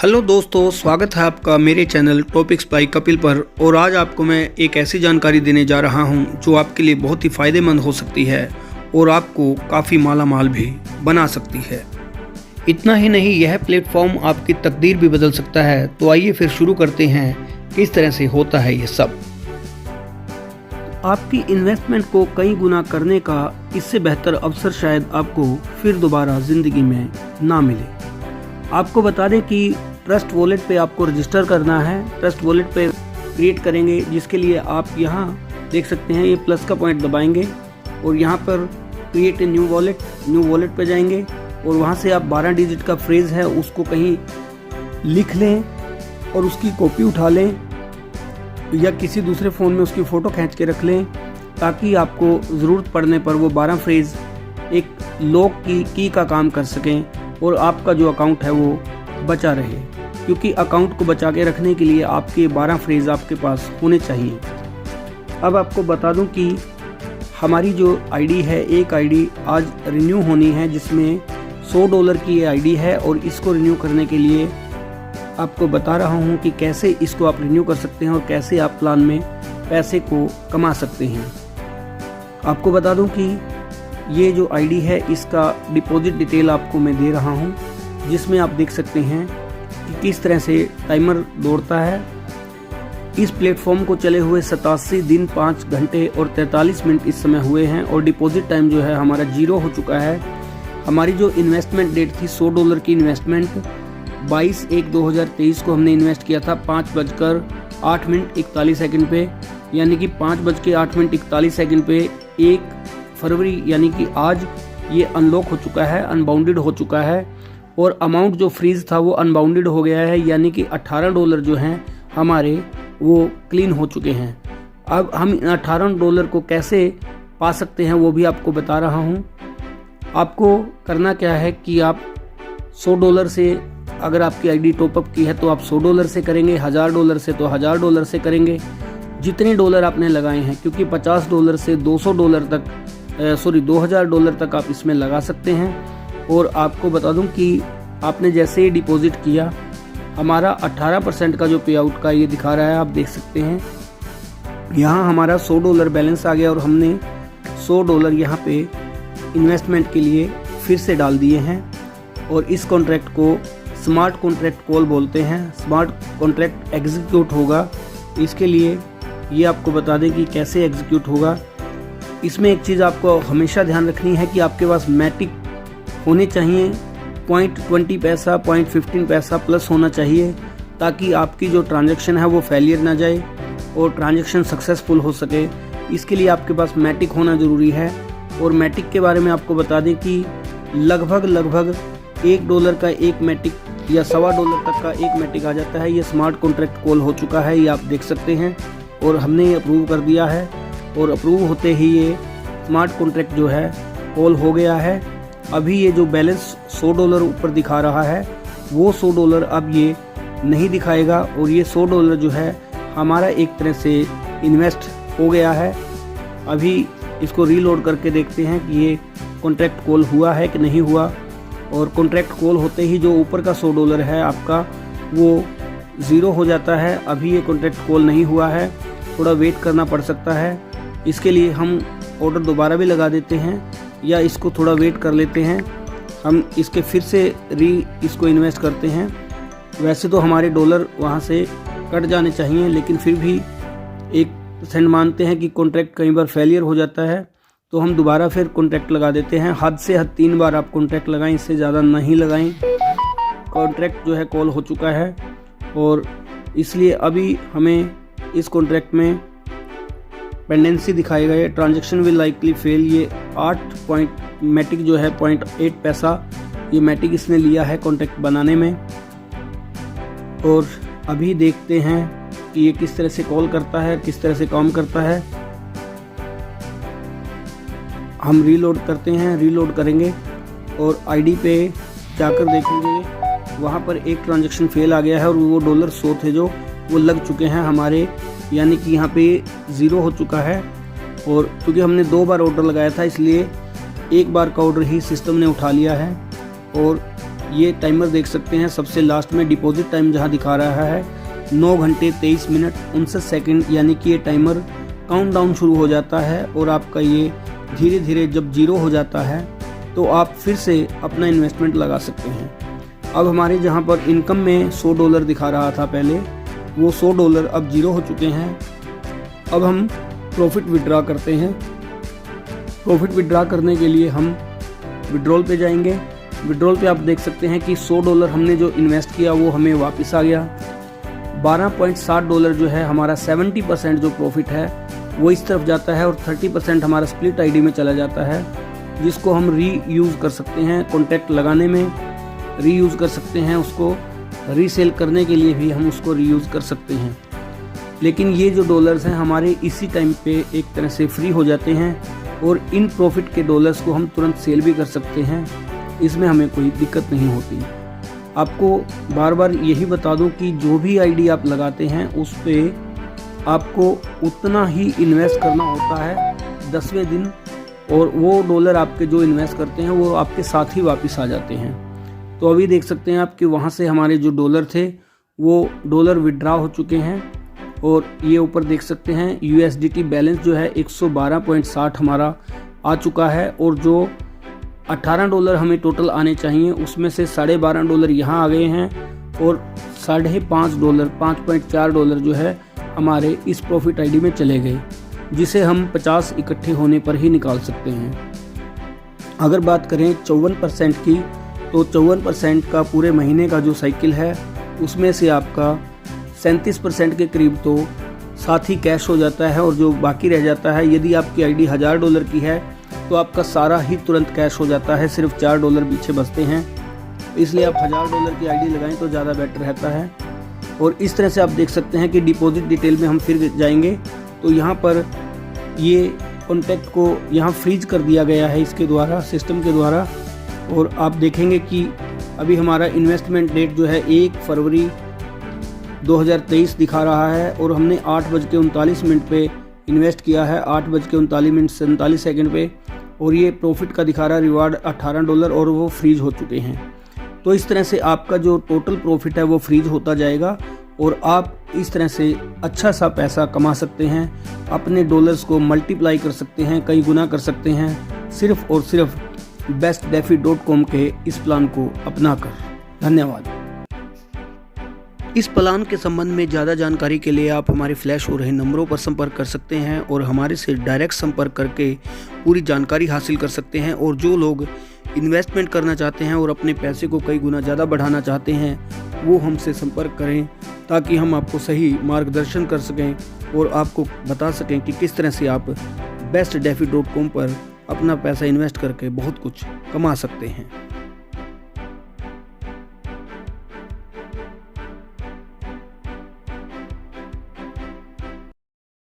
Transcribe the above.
Hello दोस्तों, स्वागत है आपका मेरे चैनल टॉपिक्स बाय कपिल पर। और आज आपको मैं एक ऐसी जानकारी देने जा रहा हूं जो आपके लिए बहुत ही फ़ायदेमंद हो सकती है और आपको काफ़ी मालामाल भी बना सकती है। इतना ही नहीं, यह प्लेटफॉर्म आपकी तकदीर भी बदल सकता है। तो आइए फिर शुरू करते हैं किस तरह से होता है ये सब। आपकी इन्वेस्टमेंट को कई गुना करने का इससे बेहतर अवसर शायद आपको फिर दोबारा ज़िंदगी में ना मिले। आपको बता दें कि ट्रस्ट वॉलेट पे आपको रजिस्टर करना है। ट्रस्ट वॉलेट पे क्रिएट करेंगे, जिसके लिए आप यहाँ देख सकते हैं, ये प्लस का पॉइंट दबाएंगे और यहाँ पर क्रिएट ए न्यू वॉलेट पे जाएंगे और वहाँ से आप 12 डिजिट का फ्रेज़ है उसको कहीं लिख लें और उसकी कॉपी उठा लें या किसी दूसरे फ़ोन में उसकी फ़ोटो खींच के रख लें, ताकि आपको ज़रूरत पड़ने पर वो 12 फ्रेज़ एक लॉक की का काम कर सकें और आपका जो अकाउंट है वो बचा रहे। क्योंकि अकाउंट को बचा के रखने के लिए आपके 12 फ्रेज़ आपके पास होने चाहिए। अब आपको बता दूं कि हमारी जो आईडी है, एक आईडी आज रिन्यू होनी है, जिसमें $100 की ये आईडी है और इसको रिन्यू करने के लिए आपको बता रहा हूं कि कैसे इसको आप रिन्यू कर सकते हैं और कैसे आप प्लान में पैसे को कमा सकते हैं। आपको बता दूं कि ये जो आईडी है इसका डिपॉजिट डिटेल आपको मैं दे रहा हूं, जिसमें आप देख सकते हैं कि किस तरह से टाइमर दौड़ता है। इस प्लेटफॉर्म को चले हुए 87 दिन 5 घंटे और 43 मिनट इस समय हुए हैं और डिपॉजिट टाइम जो है हमारा 0 हो चुका है। हमारी जो इन्वेस्टमेंट डेट थी, $100 की इन्वेस्टमेंट 22/1/2023 को हमने इन्वेस्ट किया था 5:08 पे, यानी कि 5:08 पे 1 फरवरी यानी कि आज ये अनलॉक हो चुका है, अनबाउंडेड हो चुका है और अमाउंट जो फ्रीज था वो अनबाउंडेड हो गया है, यानी कि $18 जो हैं हमारे वो क्लीन हो चुके हैं। अब हम इन $18 को कैसे पा सकते हैं वो भी आपको बता रहा हूँ। आपको करना क्या है कि आप $100 से, अगर आपकी आईडी टॉपअप की है तो आप $100 से करेंगे, $1000 से तो $1000 से करेंगे, जितने डॉलर आपने लगाए हैं। क्योंकि $50 से $200 तक $2000 तक आप इसमें लगा सकते हैं। और आपको बता दूं कि आपने जैसे ही डिपॉजिट किया, हमारा 18% का जो पे आउट का ये दिखा रहा है, आप देख सकते हैं। यहाँ हमारा $100 बैलेंस आ गया और हमने $100 यहाँ पे इन्वेस्टमेंट के लिए फिर से डाल दिए हैं। और इस कॉन्ट्रैक्ट को स्मार्ट कॉन्ट्रैक्ट कॉल बोलते हैं। स्मार्ट कॉन्ट्रैक्ट एग्जीक्यूट होगा। इसके लिए ये आपको बता दें कि कैसे एग्जीक्यूट होगा। इसमें एक चीज़ आपको हमेशा ध्यान रखनी है कि आपके पास मैटिक होने चाहिए, 0.20 पैसा 0.15 पैसा प्लस होना चाहिए, ताकि आपकी जो ट्रांजैक्शन है वो फेलियर ना जाए और ट्रांजैक्शन सक्सेसफुल हो सके। इसके लिए आपके पास मैटिक होना ज़रूरी है। और मैटिक के बारे में आपको बता दें कि लगभग $1 का एक मैटिक या $1.25 तक का एक मैटिक आ जाता है। ये स्मार्ट कॉन्ट्रैक्ट कॉल हो चुका है, ये आप देख सकते हैं और हमने अप्रूव कर दिया है। और अप्रूव होते ही ये स्मार्ट कॉन्ट्रैक्ट जो है कॉल हो गया है। अभी ये जो बैलेंस $100 ऊपर दिखा रहा है वो $100 अब ये नहीं दिखाएगा और ये $100 जो है हमारा एक तरह से इन्वेस्ट हो गया है। अभी इसको रीलोड करके देखते हैं कि ये कॉन्ट्रैक्ट कॉल हुआ है कि नहीं हुआ। और कॉन्ट्रैक्ट कॉल होते ही जो ऊपर का $100 है आपका वो 0 हो जाता है। अभी ये कॉन्ट्रैक्ट कॉल नहीं हुआ है, थोड़ा वेट करना पड़ सकता है। इसके लिए हम ऑर्डर दोबारा भी लगा देते हैं या इसको थोड़ा वेट कर लेते हैं। हम इसके फिर से इसको इन्वेस्ट करते हैं। वैसे तो हमारे डॉलर वहाँ से कट जाने चाहिए, लेकिन फिर भी 1% मानते हैं कि कॉन्ट्रैक्ट कई बार फेलियर हो जाता है, तो हम दोबारा फिर कॉन्ट्रैक्ट लगा देते हैं। हद से हद 3 बार आप कॉन्ट्रैक्ट लगाएं, इससे ज़्यादा नहीं लगाएं। कॉन्ट्रैक्ट जो है कॉल हो चुका है और इसलिए अभी हमें इस कॉन्ट्रैक्ट में पेंडेंसी दिखाएगा। ये ट्रांजैक्शन विल लाइकली फेल। ये 8 मैटिक जो है 0.8 पैसा ये मैटिक इसने लिया है कॉन्ट्रैक्ट बनाने में। और अभी देखते हैं कि ये किस तरह से कॉल करता है, किस तरह से काम करता है। हम रीलोड करते हैं, रीलोड करेंगे और आईडी पे जाकर देखेंगे, वहाँ पर एक ट्रांजैक्शन फेल आ गया है और वो $100 थे जो वो लग चुके हैं हमारे, यानी कि यहाँ पे 0 हो चुका है। और क्योंकि हमने 2 बार ऑर्डर लगाया था, इसलिए एक बार का ऑर्डर ही सिस्टम ने उठा लिया है और ये टाइमर देख सकते हैं, सबसे लास्ट में डिपॉजिट टाइम जहाँ दिखा रहा है 9 घंटे 23 मिनट 59 सेकंड, यानी कि ये टाइमर काउंटडाउन शुरू हो जाता है और आपका ये धीरे धीरे जब 0 हो जाता है तो आप फिर से अपना इन्वेस्टमेंट लगा सकते हैं। अब हमारे जहाँ पर इनकम में $100 दिखा रहा था पहले, वो $100 अब 0 हो चुके हैं। अब हम प्रॉफिट विड्रॉ करते हैं। प्रॉफिट विड्रॉ करने के लिए हम विड्रॉल पे जाएंगे। विड्रॉल पे आप देख सकते हैं कि $100 हमने जो इन्वेस्ट किया वो हमें वापस आ गया। $12.60 जो है हमारा 70% जो प्रॉफिट है वो इस तरफ जाता है और 30% हमारा स्प्लिट आईडी में चला जाता है, जिसको हम री यूज़ कर सकते हैं कॉन्टैक्ट लगाने में, री यूज़ कर सकते हैं, उसको रीसेल करने के लिए भी हम उसको री यूज़ कर सकते हैं। लेकिन ये जो डॉलर्स हैं हमारे इसी टाइम पे एक तरह से फ्री हो जाते हैं और इन प्रॉफिट के डॉलर्स को हम तुरंत सेल भी कर सकते हैं, इसमें हमें कोई दिक्कत नहीं होती। आपको बार बार यही बता दूं कि जो भी आईडी आप लगाते हैं उस पे आपको उतना ही इन्वेस्ट करना होता है 10वें दिन, और वो डॉलर आपके जो इन्वेस्ट करते हैं वो आपके साथ ही वापस आ जाते हैं। तो अभी देख सकते हैं आप कि वहाँ से हमारे जो डॉलर थे वो डॉलर विड्रॉ हो चुके हैं और ये ऊपर देख सकते हैं USDT बैलेंस जो है 112.60 हमारा आ चुका है, और जो $18 हमें टोटल आने चाहिए उसमें से $12.5 यहाँ आ गए हैं और $5.5 $5.4 जो है हमारे इस प्रॉफिट आईडी में चले गए, जिसे हम 50 इकट्ठे होने पर ही निकाल सकते हैं। अगर बात करें 54% की, तो 54% का पूरे महीने का जो साइकिल है उसमें से आपका 37% के करीब तो साथ ही कैश हो जाता है, और जो बाकी रह जाता है, यदि आपकी आईडी $1000 की है तो आपका सारा ही तुरंत कैश हो जाता है, सिर्फ $4 पीछे बचते हैं। इसलिए आप $1000 की आईडी लगाएं तो ज़्यादा बेटर रहता है। और इस तरह से आप देख सकते हैं कि डिपॉजिट डिटेल में हम फिर जाएंगे तो यहाँ पर ये कॉन्टैक्ट को यहाँ फ्रीज कर दिया गया है इसके द्वारा, सिस्टम के द्वारा, और आप देखेंगे कि अभी हमारा इन्वेस्टमेंट डेट जो है 1 फरवरी 2023 दिखा रहा है और हमने 8:39 पे इन्वेस्ट किया है, 8:39 पे, और ये प्रॉफिट का दिखा रहा है रिवार्ड $18 और वो फ्रीज हो चुके हैं। तो इस तरह से आपका जो टोटल प्रॉफिट है वो फ्रीज होता जाएगा और आप इस तरह से अच्छा सा पैसा कमा सकते हैं, अपने डॉलर्स को मल्टीप्लाई कर सकते हैं, कई गुना कर सकते हैं, सिर्फ और सिर्फ bestdefi.com के इस प्लान को अपनाकर। धन्यवाद। इस प्लान के संबंध में ज़्यादा जानकारी के लिए आप हमारे फ्लैश हो रहे नंबरों पर संपर्क कर सकते हैं और हमारे से डायरेक्ट संपर्क करके पूरी जानकारी हासिल कर सकते हैं। और जो लोग इन्वेस्टमेंट करना चाहते हैं और अपने पैसे को कई गुना ज़्यादा बढ़ाना चाहते हैं वो हमसे संपर्क करें, ताकि हम आपको सही मार्गदर्शन कर सकें और आपको बता सकें कि किस तरह से आप bestdefi.com पर अपना पैसा इन्वेस्ट करके बहुत कुछ कमा सकते हैं।